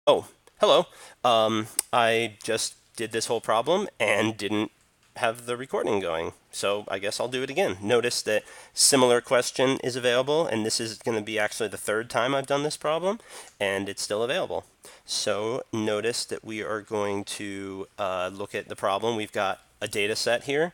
Oh, hello. I just did this whole problem and didn't have the recording going. So I guess I'll do it again. Notice that similar question is available, and this is going to be actually the third time I've done this problem, and it's still available. So notice that we are going to look at the problem. We've got a data set here,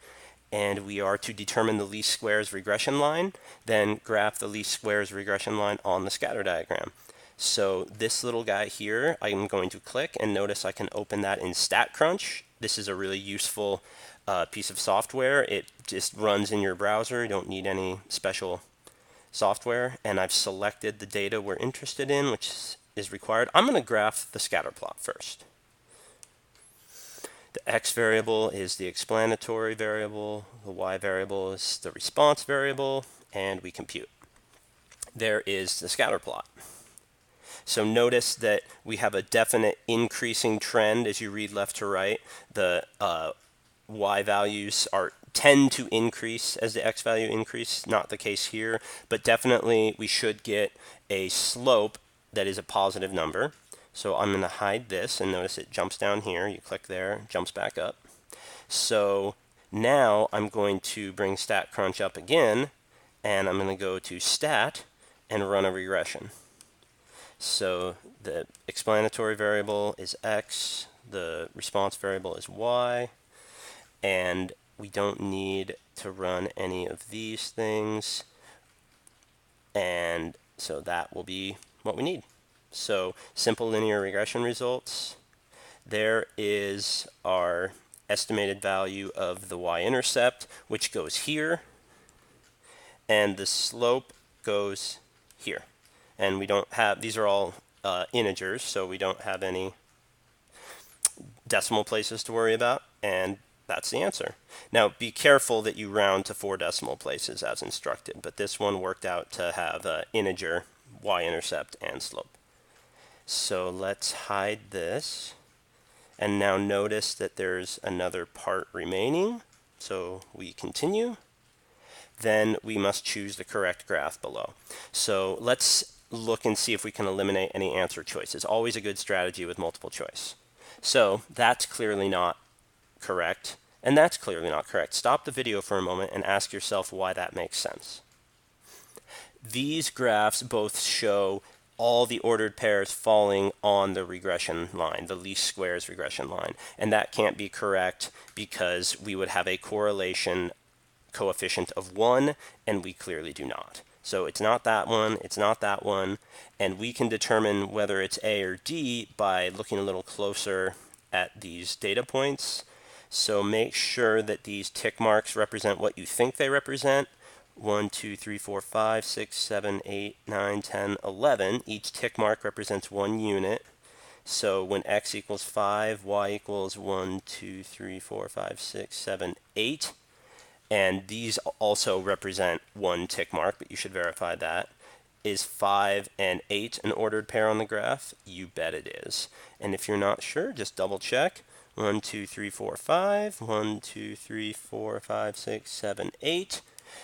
and we are to determine the least squares regression line, then graph the least squares regression line on the scatter diagram. So this little guy here, I'm going to click and notice I can open that in StatCrunch. This is a really useful piece of software. It just runs in your browser. You don't need any special software. And I've selected the data we're interested in, which is required. I'm going to graph the scatter plot first. The x variable is the explanatory variable. The y variable is the response variable. And we compute. There is the scatter plot. So notice that we have a definite increasing trend as you read left to right. The y values tend to increase as the x value increase. Not the case here, but definitely we should get a slope that is a positive number. So I'm going to hide this, and notice it jumps down here. You click there, jumps back up. So now I'm going to bring StatCrunch up again, and I'm going to go to Stat and run a regression. So the explanatory variable is x, the response variable is y, and we don't need to run any of these things, and so that will be what we need. So simple linear regression results. There is our estimated value of the y-intercept, which goes here, and the slope goes here. And we don't have, these are all integers, so we don't have any decimal places to worry about, and that's the answer. Now, be careful that you round to 4 decimal places as instructed, but this one worked out to have integer, y-intercept, and slope. So let's hide this, and now notice that there's another part remaining, so we continue. Then we must choose the correct graph below. So let's look and see if we can eliminate any answer choices. Always a good strategy with multiple choice. So that's clearly not correct, and that's clearly not correct. Stop the video for a moment and ask yourself why that makes sense. These graphs both show all the ordered pairs falling on the regression line, the least squares regression line, and that can't be correct because we would have a correlation coefficient of 1, and we clearly do not. So it's not that one, it's not that one, and we can determine whether it's A or D by looking a little closer at these data points. So make sure that these tick marks represent what you think they represent. 1, 2, 3, 4, 5, 6, 7, 8, 9, 10, 11. Each tick mark represents one unit. So when x equals 5, y equals 1, 2, 3, 4, 5, 6, 7, 8. And these also represent one tick mark, but you should verify that. Is 5 and 8 an ordered pair on the graph? You bet it is. And if you're not sure, just double check. 1, 2, 3, 4, 5. 1, 2, 3, 4, 5, 6, 7, 8.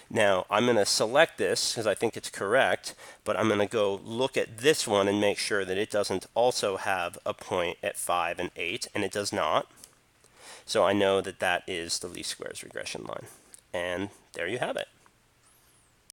Now, I'm going to select this because I think it's correct, but I'm going to go look at this one and make sure that it doesn't also have a point at 5 and 8, and it does not. So I know that that is the least squares regression line. And there you have it.